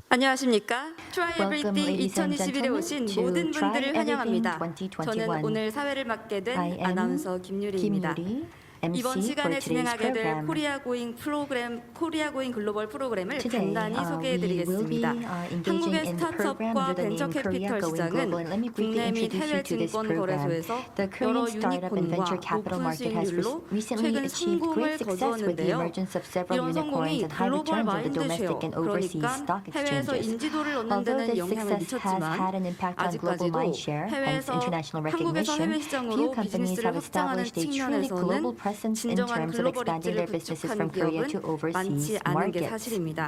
안녕하십니까? Try Welcome, Everything ladies and 2021에 gentlemen, 오신 to 모든 Try 분들을 Everything 환영합니다. 2021. 저는 오늘 사회를 맡게 된 I am 아나운서 김유리입니다. Kim Yuri, 이번 MC 시간에 for today's 진행하게 될 program. 코리아 고잉 글로벌 프로그램을 Today, 간단히 we 소개해드리겠습니다. will be engaging 한국의 in the program 스타트업과 under the 벤처 name Korea 캐피털 Going 시장은 Global. And let me briefly 국내 및 introduce 해외 you to this 증권 program. 거래소에서 The 여러 Korean startup and venture 유니콘과 capital 높은 market has 수익률로 recently 최근 achieved 성공을 great success with the 거두었는데요. emergence of several 이런 unicorns 성공이 and high 글로벌 returns on the 마인드 쉐어, domestic and overseas 그러니까 stock 해외에서 exchanges. 인지도를 얻는 Although 데는 this 영향을 success has had 미쳤지만 an impact on global 아직까지도 mindshare, hence 해외에서 international 한국에서 해외 recognition, 시장으로 few companies 비즈니스를 have 확장하는 established a truly global 측면에서는 presence in 진정한 terms of 글로벌 expanding 입지를 their businesses 구축한 from Korea to 기업은 overseas 많지 않은 게 markets. 사실입니다.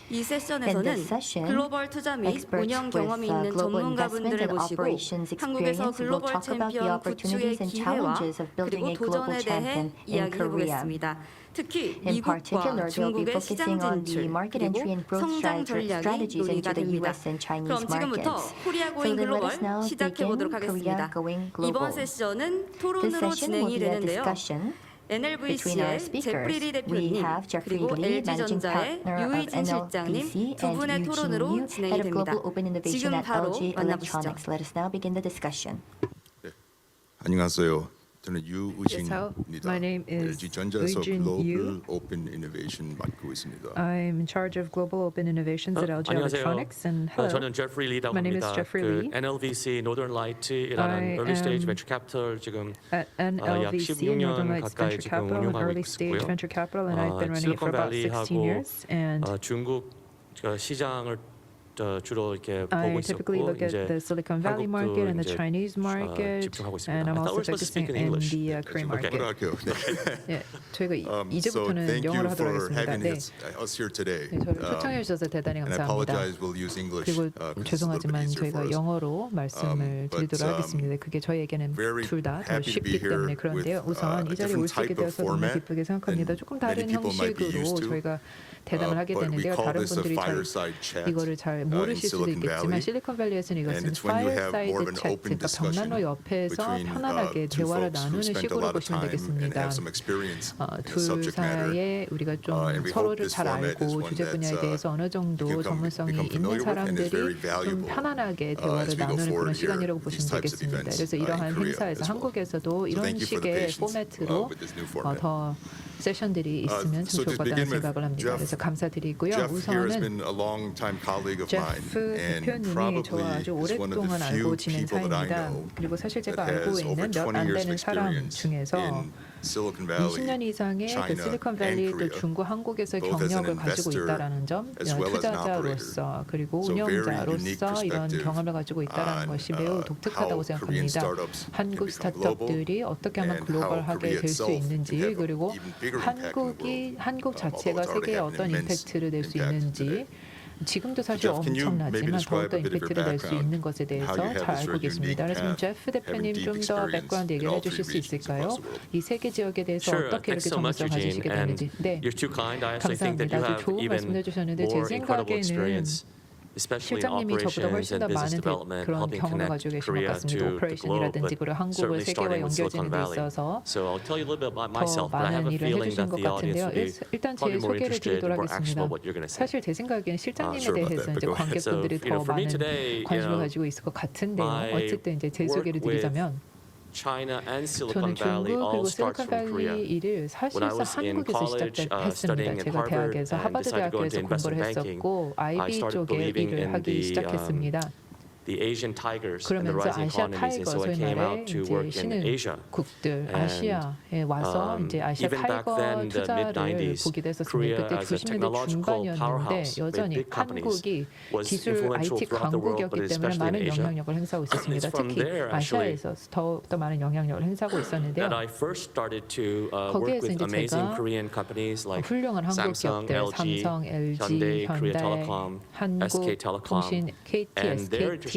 이 In 세션에서는 this session, 글로벌 투자 및 experts 운영 with 경험이 있는 global investment 전문가분들을 and 모시고 operations 한국에서 experience will 글로벌 talk about the 챔피언 구축의 opportunities and 기회와 challenges of building 그리고 a global 도전에 champion 대해 in Korea. 이야기해보겠습니다. 특히 In 미국과 particular, they'll be 중국의 시장 focusing on the 진출 market 그리고 entry and growth 성장 전략이 strategies into 논의가 the 됩니다. US and Chinese 그럼 지금부터 markets. 코리아 So 고잉 then let 글로벌 us now 시작해 보도록 begin Korea 하겠습니다. Going 이번 Global. 세션은 This 토론으로 session will 진행이 be a 되는데요. discussion between our NLVC의 speakers. 제프리 리 We 대표님 have Jeffrey 그리고 Lee, managing LG전자의 partner of 유이진 실장님 NLVC, 두 and 분의 Eugene 토론으로 Yu, 진행이 head of 됩니다. global open innovation 지금 at 바로 LG 만나보시죠. Electronics. Let us now begin the discussion. 네, 안녕하세요. 저는 Yes, hello. 유의진입니다. My name is LG 전자에서 Eugene 글로벌 Yu. 오픈 이노베이션 맡고 있습니다. I'm in charge of global open innovations at LG 안녕하세요. Electronics. And hello, 저는 제프리 리라고 My name is 합니다. Jeffrey 그 Lee. NLVC 노던 I 라이트라는 early stage am venture capital 지금 at 약 NLVC, 16년 Northern Lights 가까이 Venture 지금 Capital, an 운영하고 early stage 있고요. venture capital, and I've been running it for about 16 years. And 중국 시장을 주로 이렇게 I 보고 typically 있었고 look at 이제 the Silicon Valley market and the 이제, Chinese market, 집중하고 있습니다. and I'm I thought also we were supposed to focusing speak in in English. the Korean Okay. 뭐라 market. 할게요. 네. 예, 저희가 So 이제부터는 thank you 영어로 하도록 for 하겠습니다. having 네, us here today. 네, 저를 초청해 주셔서 대단히 And I 감사합니다. apologize. We'll use English. 그리고 'cause it's a little bit 죄송하지만 easier for 저희가 us. 영어로 말씀을 but, 드리도록 하겠습니다. 그게 저희에게는 very 둘 다 더 happy to be 쉽기 here 때문에 그런데요. with, 우선 이 a 자리에 올 수 있게 different type of 되어서 너무 format 기쁘게 생각합니다. than 조금 many 다른 people might be 형식으로 used to. 저희가 대담을 하게 But we 되는데요. call 다른 this a 분들이 잘 fireside chat 이거를 잘 in 모르실 수도 Silicon 있겠지만 Valley. 실리콘밸리에서는 And 이것은 it's when you have more of 파이어사이드 an 챗, open 그러니까 discussion 벽난로 옆에서 between 편안하게 two 대화를 folks who 나누는 spent a 식으로 lot of 보시면 time and 되겠습니다. have some experience in the 둘 subject matter. 사이에 우리가 좀 And we hope 서로를 this 잘 format is 알고 one 주제 분야에 that's, 대해서 어느 정도 you can 전문성이 become 있는 familiar with and is very 사람들이 좀 valuable 편안하게 as 대화를 we go 나누는 그런 forward here 시간이라고 with 보시면 these types of 되겠습니다. events 그래서 in 이러한 Korea 행사에서 as well. 한국에서도 So 이런 thank you for the 식의 patience 포맷으로 with this new format. 더 세션들이 있으면 참 So 좋을 just 것 같다는 begin with 생각을 합니다. Jeff. 그래서 감사드리고요. Jeff here has 우선은 been a long-time colleague of mine, 제프 and 대표님이 probably 저와 아주 is one of the 오랫동안 few 알고 지낸 people that I 사이입니다. know 그리고 사실 제가 that 알고 has over 있는 몇 20 안 years of 되는 사람 experience 중에서 in Silicon Valley, 20년 이상의 그 China, 실리콘밸리 and 또 Korea, 중국, 한국에서 both as an 경력을 가지고 investor 있다라는 점, as well as an 투자자로서 그리고 So very unique 운영자로서 이런 perspective 경험을 가지고 있다라는 on, 것이 매우 독특하다고 how Korean 생각합니다. startups can 한국 become 스타트업들이 어떻게 하면 and how 글로벌하게 Korea 될 수 itself 있는지, can have an 그리고 even bigger impact in the world, 한국 자체가 although it's already 세계에 having 어떤 an immense 임팩트를 낼 수 impact 있는지, today. 지금도 사실 Jeff, can you maybe 엄청나지만 describe 더욱더 a bit of your 임팩트를 낼 수 background, 있는 것에 대해서 how you have 잘 this 알고 sort of 계십니다. unique 그래서 path, 제프 대표님 having 좀 deep 더 experience 백그라운드 in 얘기를 all 해주실 수 three regions 있을까요? across the world? 이 세 개 지역에 대해서 Sure, 어떻게 thanks 이렇게 so much, 전문성을 가지시게 Eugene. And 됐는지. 네, you're too kind. I actually think that you 감사합니다. 아주 have 좋은 even 말씀을 해주셨는데 제 more incredible 생각에는 experience, especially in 실장님이 저보다 훨씬 operations 더 and business 많은 development, 그런 helping 경험을 connect 가지고 계신 것 Korea 같습니다. to the globe, 오퍼레이션이라든지 but 그리고 한국을 certainly 세계와 starting with 연결지는 Silicon 데 Valley. 있어서 So I'll tell you a little bit about 더 myself, but I have 많은 a 일을 feeling 해주신 that 것 the audience 같은데요. will be 일단 제 probably more 소개를 interested 드리도록 and more actionable 하겠습니다. what you're going to say. 사실 제 생각에는 실장님에 Sure about 대해서 that, 이제 but go ahead. 관객분들이 So, 더 for me 많은 today, 관심을 가지고 있을 것 같은데요. my 어쨌든 이제 제 소개를 work with 드리자면 China and 저는 Silicon Valley 중국 all 그리고 starts from Korea. 실리콘밸리 일을 When I 사실상 was in 한국에서 college, 시작했습니다. studying in 제가 Harvard 대학에서 and 하버드 decided to go 대학교에서 into investment 공부를 banking, 했었고 I IB started 쪽에 believing 일을 in 하기 시작했습니다. the Asian tigers and the 그러면서 rising 아시아 economies, and 타이거 so I 소위 came 말해 out to 이제 work in Asia. 신흥국들 And, 아시아에 와서 이제 아시아 even back 타이거 then, the 투자를 mid-90s, 보게 됐었습니다. Korea 그때 as a 90년대 technological 중반이었는데 powerhouse with 여전히 big companies 한국이 was 기술 influential IT throughout the world, 강국이었기 but 때문에 especially in 많은 Asia. 영향력을 행사하고 있었습니다. It's from 특히 there, actually, 아시아에서 더욱더 많은 영향력을 행사하고 있었는데요. that I first started to work 거기에서 with 이제 amazing 제가 Korean companies like 훌륭한 한국 Samsung, 기업들, LG, 삼성, LG, Hyundai, Korea 현대, Telecom, SK Telecom, 한국통신, KT, and SKT their interesting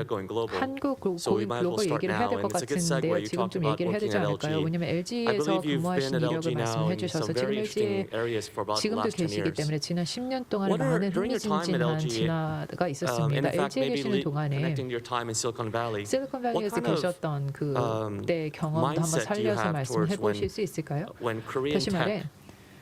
Korea going global. 한국 So we might as well 글로벌 start 얘기를 해야 now, 될 것 and it's a good 같은데요. segue. You 지금 talked 좀 about 얘기를 해야 되지 working at 않을까요? LG. 왜냐하면 I LG에서 believe you've 근무하신 been at 이력을 LG now 말씀해 in 주셔서 some 지금 very interesting LG에 areas for about the 지금도 last 10 계시기 years. 때문에 지난 10년 동안 What are, 많은 during your time at 흥미진진한 LG, 진화가 in 있었습니다. fact, LG에 maybe 계시는 동안에 connecting your time in Silicon Valley, 실리콘밸리에서 what kind of, 계셨던 그때 경험도 한번 mindset do you 살려서 have 말씀해 towards when 보실 수 있을까요? Korean 다시 말해 tech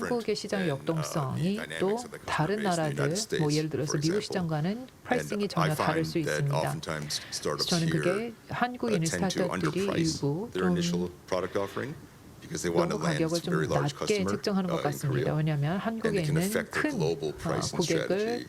한국의 시장의 than, 역동성이 the 또 dynamics of the customer 다른 base in the 나라들, United States, 뭐 예를 들어서 for 미국 example. 시장과는 프라이싱이 And I 전혀 다를 find 수 that 있습니다. oftentimes startups 저는 here 그게 한국에 있는 tend to 스타트업들이 underprice 일부 their 좀 initial product offering because they want to 너무 land 가격을 some 좀 very large 낮게 customer 책정하는 것 in Korea. 같습니다. 왜냐하면 And 한국에 it can 있는 affect their 큰 global pricing 고객을 strategy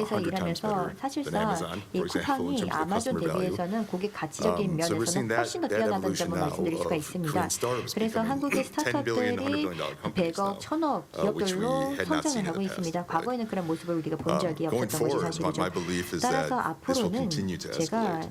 고객에서 100 times 일하면서 better than 사실상 Amazon, 이 for example, in 쿠팡이 terms of the 아마존 customer value. 대비해서는 고객 가치적인 So we're 면에서는 seeing that 훨씬 더 뛰어나다는 evolution 점을 now 말씀드릴 수가 of 있습니다. Korean startups 그래서 becoming 한국의 10 billion, $100 스타트업들이 billion companies 100억, now, 1000억 which we 기업들로 had not 성장을 seen in 하고 the 있습니다. past. 과거에는 그런 모습을 우리가 본 적이 Going 없었던 것이 forward, 사실이죠. my belief is 따라서 that this will 앞으로는 continue to 제가 escalate.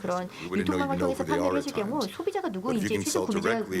그런 We wouldn't know 유통망을 even know 통해서 who they are 판매를 at 하실 경우 times. 소비자가 But if you 누구인지 can 실제 sell directly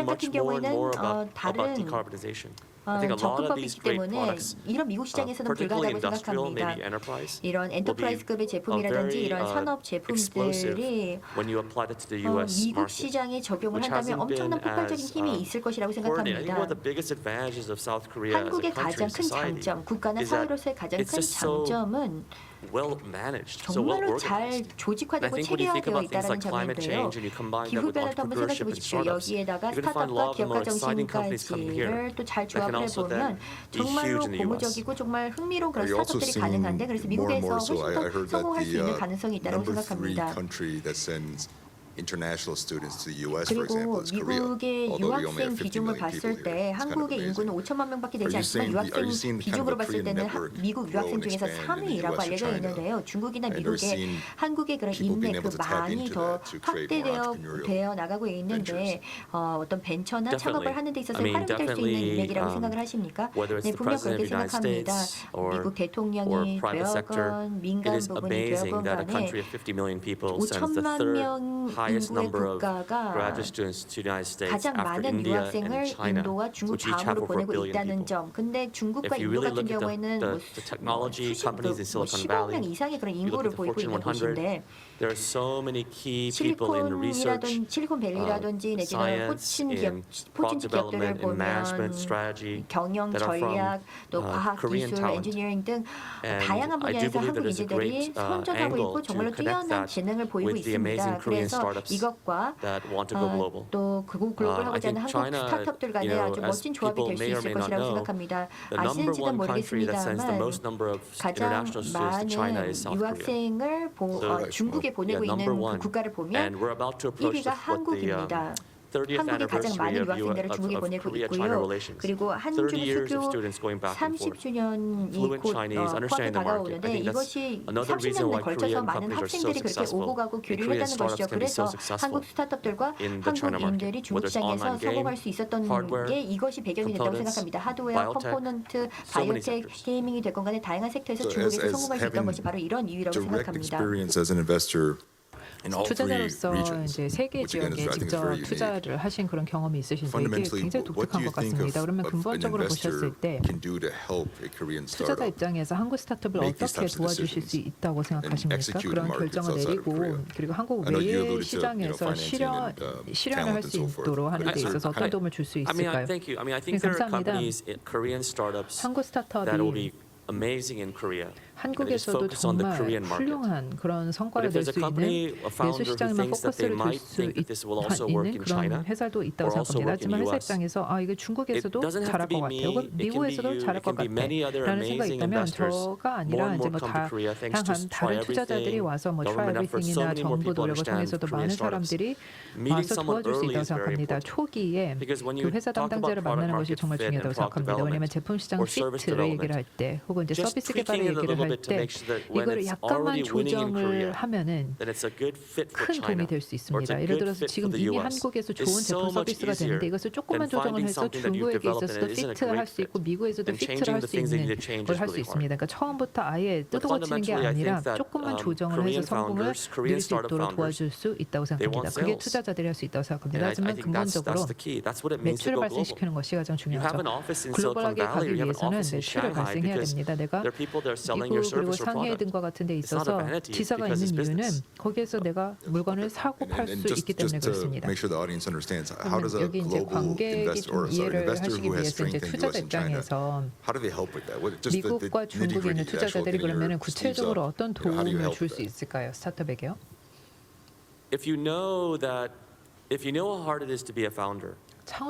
learning 시장 much 같은 more and 경우에는 more about 다른 decarbonization. I think a lot of 접근법이 these 있기 great 때문에 products, 이런 미국 시장에서는 particularly 불가하다고 industrial, 생각합니다. maybe enterprise, 이런 will be 엔터프라이즈급의 제품이라든지 very, 이런 산업 explosive 제품들이 when you apply that to the U.S. 미국 market. 시장에 적용을 which 한다면 hasn't been 엄청난 폭발적인 as, 힘이 있을 것이라고 coordinated. I think one of 생각합니다. the biggest advantages of South Korea as a 한국의 country 가장 and 큰 society 장점, 국가나 is that 사회로서의 가장 it's 큰 just so 장점은 well managed, so well 정말로 잘 organized. And I 조직화되고 think when you think 체계화되어 about things 있다는 like climate 점인데요. change and you combine that with 기후변화도 한번 생각해 entrepreneurship and 보십시오. startups, 여기에다가 you're going to find a 스타트업과 lot of the more 기업가 exciting companies coming here 정신까지를 또 잘 that can 조합을 also 해보면 then be 정말로 huge in the US. 고무적이고 정말 흥미로운 그런 Are you also 스타트업들이 seeing 가능한데 그래서 more and 미국에서 more so? 훨씬 I 더 heard that 성공할 수 있는 the 가능성이 있다고 number 3 생각합니다. country that sends international students to the U.S., for 그리고 example, is Korea. 미국의 Although we only 유학생 have 50 비중을 million people 봤을 here. 때 It's kind of 한국의 인구는 amazing. 5천만 명밖에 되지 Are you 않지만 seeing the 유학생 비중으로 봤을 Korean 때는 network 미국 grow 유학생 and 중에서 expand in the 3위라고 US or 알려져 China? 있는데요. 중국이나 And you're 미국의 seeing 한국의 그런 people being 인맥 able to tap 많이 into 더 that to create more 확대되어 entrepreneurial 나가고 있는데 어떤 벤처나 Definitely. 창업을 하는 데 있어서 I mean, 활용될 수 있는 definitely, 인맥이라고 생각을 하십니까? whether it's 네, the 분명 president of 그렇게 the United 생각합니다. States or 미국 대통령이 private sector, 되었건 it 민간 is 부분이 amazing 되었건 that a 간에 country of 50 million people sends the 5천만 third 명 highest 인구의 number of 국가가 graduate students to the United States 가장 after 많은 India 유학생을 and China, 인도와 중국 which each have 다음으로 over a 보내고 billion 있다는 people. 점. 근데 중국과 If you 인도 really 같은 look at 경우에는 the technology companies in Silicon 15명 Valley, 이상의 그런 you look 인구를 at the 보이고 Fortune 있는 100, 곳인데 there are so many key people in research, 실리콘밸리라든지 내지는 science, in product 포진 기업들을 development, in 보면 management, strategy, 경영, that are from, 전략, 또 과학, Korean 기술, talent. 엔지니어링 등 And 다양한 I do 분야에서 believe 한국 that there's a 인재들이 great 선전하고 angle 있고 to 정말로 connect 뛰어난 that 재능을 보이고 with the amazing 있습니다. Korean 그래서 startups 이것과 that want to go global. 또 글로벌 I 하고자 하는 think 한국 China, 스타트업들 간의 you know, 아주 as 멋진 조합이 people 될 수 may or 있을 may not 것이라고 know, 생각합니다. the number 아시는지는 one country that sends the 모르겠습니다만 most number of 가장 international students to China 많은 is South Korea. 유학생을 중국에 보내고 Yeah, number 있는 그 one. 국가를 보면 And we're about to approach 1위가 what the 한국입니다. 30th 한국이 가장 많은 anniversary 유학생들을 중국에 of 보내고 Korea-China 있고요. relations. 그리고 30 한중 years of 수교 students going back and forth. 30주년이 Fluent 곧 Chinese, 코앞에 understanding the market. I 다가오는데 think that's 이것이 another reason 30년에 why 걸쳐서 Korean 많은 companies are so 학생들이 그렇게 successful. 오고 가고 And 교류를 Korean 했다는 것이죠. startups can be so 그래서 successful 한국 스타트업들과 in the China 한국 market, 인들이 중국 whether it's 시장에서 online game, 성공할 수 있었던 hardware, 게 이것이 배경이 됐다고 components, 생각합니다. 하드웨어, biotech, 컴포넌트, so many 바이오텍, sectors. 게이밍이 됐건 간에 다양한 섹터에서 So 중국에서 as 성공할 수 있던 having 것이 바로 이런 이유라고 direct 생각합니다. experience as an investor in all three 투자자로서 regions, 이제 세 개 which again 지역에 is, I think, is 직접 very unique. 투자를 하신 그런 경험이 있으신데 이게 Fundamentally, 굉장히 what 독특한 do you 것 think 같습니다. 그러면 of an 근본적으로 보셨을 investor 때 can do to help a Korean 투자자 startup? 입장에서 한국 스타트업을 make these 어떻게 types of 도와주실 수 decisions 있다고 생각하십니까? execute 그런 in markets 결정을 outside of 내리고 Korea? 그리고 한국 I know you 외의 alluded to, 시장에서 financing and, 실현을 할 talent 수 and so forth. 있도록 하는 데 있어서 어떤 도움을 줄 수 I mean, 있을까요? thank you. I mean, I think 네, there are 감사합니다. companies, Korean startups, 한국 that will be 스타트업이 amazing in Korea. And they just 한국에서도 focus on the 정말 Korean market. 훌륭한 그런 But 성과를 if 낼 there's a 수 company, 있는 a founder 내수 who 시장에만 thinks that they 포커스를 둘 might 수 think that this will also work 있는 in 그런 China, 회사도 있다고 or also 생각합니다. work in 하지만 회사 US, 입장에서 이거 it 중국에서도 doesn't have 잘할 to be 것 me. 같아요. 혹은 It can be 미국에서도 you. 잘할 It 것 can be many other 같아라는 생각이 amazing 있다면 investors. 저가 More 아니라 and 이제 more 뭐 come to Korea thanks to 다른 투자자들이 everything. 와서 뭐 try Government efforts. So everything이나 many more 정부 people 노력을 understand 통해서도 Korean 많은 startups. 사람들이 Meeting 와서 someone 도와줄 수 early 있다고 is very 생각합니다. important. 초기에 Because when 그 you 회사 talk about 담당자를 product 만나는 것이 market 정말 fit and 중요하다고 product 생각합니다. 왜냐하면 development 제품 시장 or service 피트를 얘기를 할 development, 때 혹은 이제 just 서비스 tweaking 개발을 it a 얘기를 little 할 bit to 때 make sure that when 이거를 it's 약간만 already winning in 조정을 Korea, 하면은 then it's a good fit for 큰 도움이 China. 될 수 or it's 있습니다. a 예를 good 들어서 fit 지금 for the 이미 US. 한국에서 It's 좋은 so 제품 much 서비스가 easier 되는데 이것을 조금만 than 조정을 finding 해서 something that you've 중국에게 developed 있어서도 and it isn't a 피트를 할 great 수 있고 fit. 미국에서도 And 피트를 changing 할 the 수 things that 있는 need to change 걸 is 할 수 really hard. 있습니다. 그러니까 처음부터 아예 But 뜯어고치는 게 fundamentally, I 아니라 think that 조금만 조정을 Korean 해서 성공을 founders, Korean 누릴 수 startup 있도록 founders, 도와줄 수 있다고 they 생각합니다. want 그게 sales. 투자자들이 할 수 있다고 생각합니다. And I 하지만 think that's 근본적으로 the key. That's what it means to 매출을 go global. 발생시키는 것이 가장 You have 중요하죠. an office in Silicon 글로벌하게 Valley, 가기 or you have an 위해서는 office in 매출을 Shanghai 발생해야 because 됩니다. 내가 there are people that are selling your 미국 그리고 service or 상해 product. 등 같은 데 It's not a 있어서 vanity, 지사가 because 있는 it's 이유는 business. 거기에서 내가 물건을 사고 팔 수 있기 때문에 just to 그렇습니다. make sure the audience understands, how does a 여기 이제 global 관객이 investor 좀 or sorry, 이해를 investor 하시기 who has 위해서 이제 strength in 투자자 U.S. and China, 입장에서 how do they help with that? Just the 미국과 중국에 있는 nitty-gritty, the actual 투자자들이 getting your 그러면 sleeves 구체적으로 up. 어떤 How do you 도움을 help 줄 with 수 that? 있을까요? 스타트업에게요? If you know how hard it is to be a founder,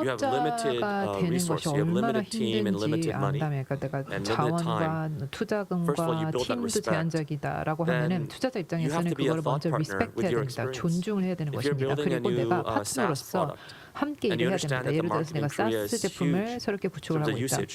you have limited 창업자가 되는 것이 resources, you have 얼마나 limited team and 힘든지 limited money. 안다면 그러니까 내가 and limited 자원과 First of all, you 투자금과 build that 팀도 respect. 제한적이다라고 Then 하면은 투자자 you have 입장에서는 to be a 그걸 thought 먼저 partner with 리스펙트해야 your 됩니다. experience. 존중을 해야 되는 If you're 것입니다. building a 그리고 new 내가 SaaS 파트너로서 product, 함께 and you 일을 해야 understand 됩니다. that the 예를 들어서 marketing 내가 in Korea 사스 is 제품을 huge 새롭게 in 구축을 terms 하고 of 있다. usage,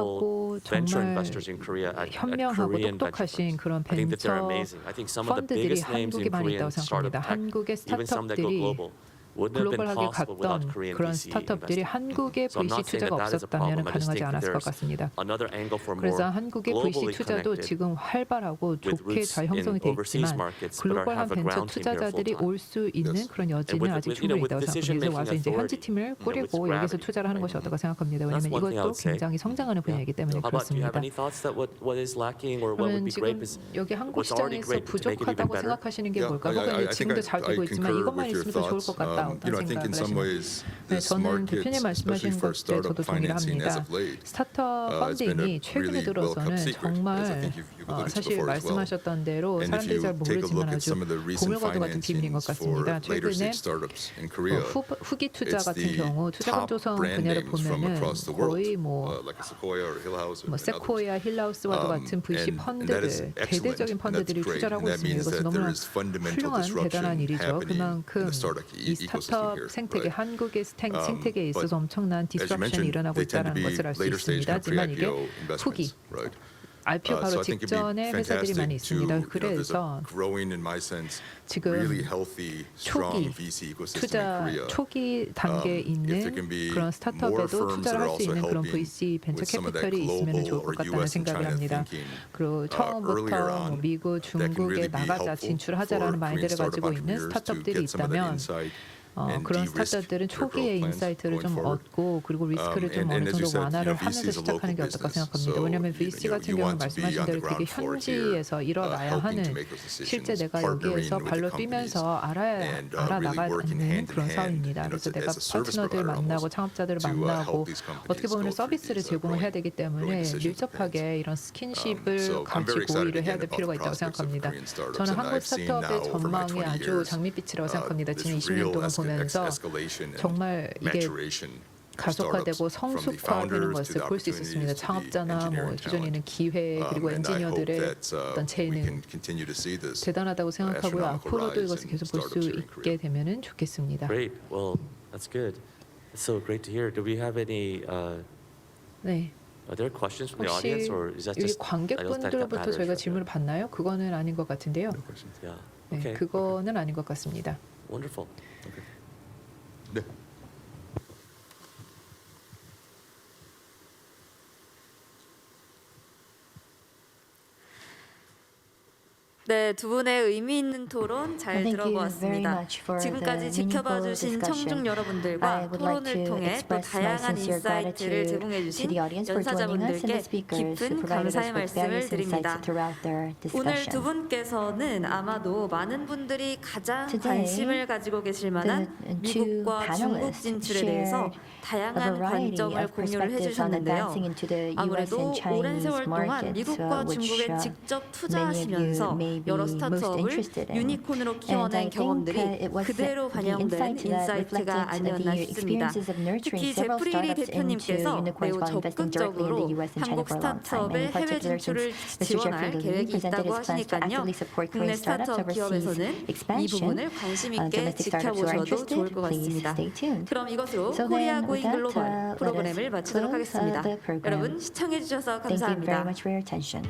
wonderful 착실하고 venture 정말 investors in Korea at 현명하고 Korean venture 똑똑하신 firms. 그런 I think that they're 벤처 amazing. I think some of the 펀드들이 biggest names 한국에 in 많이 Korean 있다고 startup 생각합니다. tech, 한국의 even some that go 스타트업들이 global, wouldn't have been 글로벌하게 possible without 갔던 Korean 그런 VC 스타트업들이 investing. 한국의 So I'm VC not saying 투자가 that that is a 없었다면 problem. I just 가능하지 think 않았을 것 there's 같습니다. another angle for more 그래서 한국의 VC globally 투자도 connected 지금 활발하고 with 좋게 roots 잘 in 형성이 돼 overseas 있지만 markets, but 글로벌한 have a 벤처 ground team here 투자자들이 full-time. 올 수 있는 Yes. 그런 여지는 아직 with, 충분히 with 있다고 decision 생각합니다. 그래서 와서 making 이제 현지 authority, 팀을 with 꾸리고 여기서 gravity, 투자를 하는 것이 어떨까 생각합니다. That's 왜냐하면 one thing I 이것도 would say. 굉장히 성장하는 분야이기 때문에 How about, do you have 그렇습니다. any thoughts that what is lacking or what would 저는 be great 지금 is 여기 한국 what's already 시장에서 great to make it even 부족하다고 better? 생각하시는 게 Yeah, 뭘까? I 혹은 think 지금도 잘 되고 있지만 concur 이것만 with your 있으면 더 좋을 것 thoughts. 같다. 어떤 I think in 생각을 some 하시나요? ways 네, this 저는 market, 대표님 especially 말씀하신 for 것에 startup 저도 동의를 financing as 합니다. of late, 스타트업 it's been a 펀딩이 최근에 really 들어서는 well-kept secret, as I 정말 think you've alluded to 사실 before as well. 말씀하셨던 대로 And if 사람들이 you 잘 take a 모르지만 look at 아주 some of the recent 보물과도 같은 비밀인 것 financings for 같습니다. later 최근에 stage startups in Korea, 후기 투자 it's 같은 the 경우 투자금 top 조성 brand 분야를 names from 보면은 across the world, 거의 뭐 like a Sequoia or Hillhouse and others. 세코야, 힐라우스와도 같은 VC And that is 펀드들, excellent, 대대적인 and that's 펀드들이 great. 투자를 And 하고 that 있습니다. means 이것은 that there 너무나 is fundamental 훌륭한 대단한 disruption 일이죠. happening in 그만큼 the startup 이 ecosystem 스타트업 here. 생태계, Right. 한국의 생태계에 있어서 엄청난 As you 디스럽션이 mentioned, 일어나고 they tend to 있다는 be 것을 알 수 later stage 있습니다. kind of 하지만 이게 pre-IPO 후기, investments, right? IPO 바로 So I think it'd be 직전에 회사들이 많이 fantastic to, 있습니다. there's a 그래서 growing, in my sense, 지금 really healthy, strong 초기 VC ecosystem in 투자 Korea. 초기 단계에 If there 있는 can be 그런 more 스타트업에도 firms that 투자를 are 할 수 also 있는 그런 helping VC 벤처 with some of that 캐피털이 있으면 좋을 global 것 or 같다는 US and 생각을 China 합니다. thinking 그리고 earlier 처음부터 on, 미국, that can 중국에 really be 나가자 helpful 진출하자라는 for 마인드를 Korean startup 가지고 있는 entrepreneurs to 스타트업들이 get some of that 있다면 insight and 그런 de-risk 스타트업들은 their 초기에 growth plans 인사이트를 going 좀 forward. 얻고 그리고 리스크를 좀 어느 And as you 정도 said, 완화를 VC 하면서 is a local 시작하는 게 어떨까 business. 생각합니다. So, 왜냐하면 VC 같은 you 경우는 want to be 말씀하신 on the 대로 되게 ground floor here, 현지에서 일어나야 helping 하는 to make those decisions, 실제 내가 partnering 여기에서 with the 발로 companies, 뛰면서 and really 알아나가는 working hand in 그런 hand, 사업입니다. you know, 그래서 as 내가 a service 파트너들 provider 만나고 almost, 창업자들을 to 만나고 help these companies 어떻게 보면 go through 서비스를 these 제공을 해야 되기 growing 때문에 decisions and 밀접하게 이런 스킨십을 So I'm very 같이 excited 고의를 해야 again 될 about 필요가 the 있다고 prospects of 생각합니다. Korean startups, 저는 and 한국 I've seen 스타트업의 now over my 전망이 20 아주 years 장밋빛이라고 생각합니다. this 지난 20년 real 동안 보면서 escalation and 정말 이게 maturation of 가속화되고 startups from the 성숙화되는 founders to 것을 the 볼 수 있었습니다. opportunities to the 창업자나 뭐 engineering 기존에 있는 talent. 기회 그리고 And I hope 엔지니어들의 that 어떤 we 재능 can continue to see this 대단하다고 생각하고요. astronomical 앞으로도 rise 이것을 in 계속 볼 수 startups here in 있게 Korea. 되면은 좋겠습니다. Great. Well, that's good. It's so great to hear. Do we have any? 네. Are there questions from the 혹시 audience, or is that 여기 just? 관객분들부터 저희가 질문을 받나요? 그거는 아닌 것 같은데요. Yeah. 네, Okay. 그거는 아닌 것 같습니다. Wonderful. 네. 네, 두 분의 의미 있는 토론 잘 Thank you very 들어보았습니다. much for 지금까지 the 지켜봐 meaningful 주신 discussion. 청중 I 여러분들과 would like 토론을 to 통해 또 express my 다양한 sincere 인사이트를 gratitude 제공해 to 주신 the audience for joining us and the 연사자분들께 speakers who 깊은 provided us 감사의 with 말씀을 various 드립니다. insights throughout their 오늘 두 discussion. 분께서는 아마도 많은 분들이 가장 Today, 관심을 가지고 계실 만한 two 미국과 중국 panelists 진출에 대해서 shared a 다양한 variety 관점을 of 공유를 perspectives on 해주셨는데요. advancing into the US 아무래도 and 오랜 Chinese 세월 동안 markets, 미국과 which 중국에 직접 many of 투자하시면서 you may be 여러 most 스타트업을 interested in. 유니콘으로 And I 키워낸 think 경험들이 it was 그대로 the 반영된 insight that 인사이트가 reflected 아니었나 the 싶습니다. experiences of nurturing 특히 several 제프리 리 startups into 대표님께서 unicorns 매우 while investing directly in 적극적으로 the US and China 한국 for a long time. 스타트업의 In 해외 particular, 진출을 since Mr. 지원할 Jeffrey Levine 계획이 presented 있다고 his plans to 하시니까요. actively support 국내 Korean startups 스타트업 overseas 기업에서는 이 expansion. 부분을 관심 있게 Domestic startups who are 지켜보셔도 interested, 좋을 것 please 같습니다. stay tuned. 그럼 이것으로 So 코리아 then, 고잉 with that, 글로벌 let us 프로그램을 마치도록 close 하겠습니다. the program. 여러분 시청해 주셔서 Thank you very 감사합니다. much for your attention.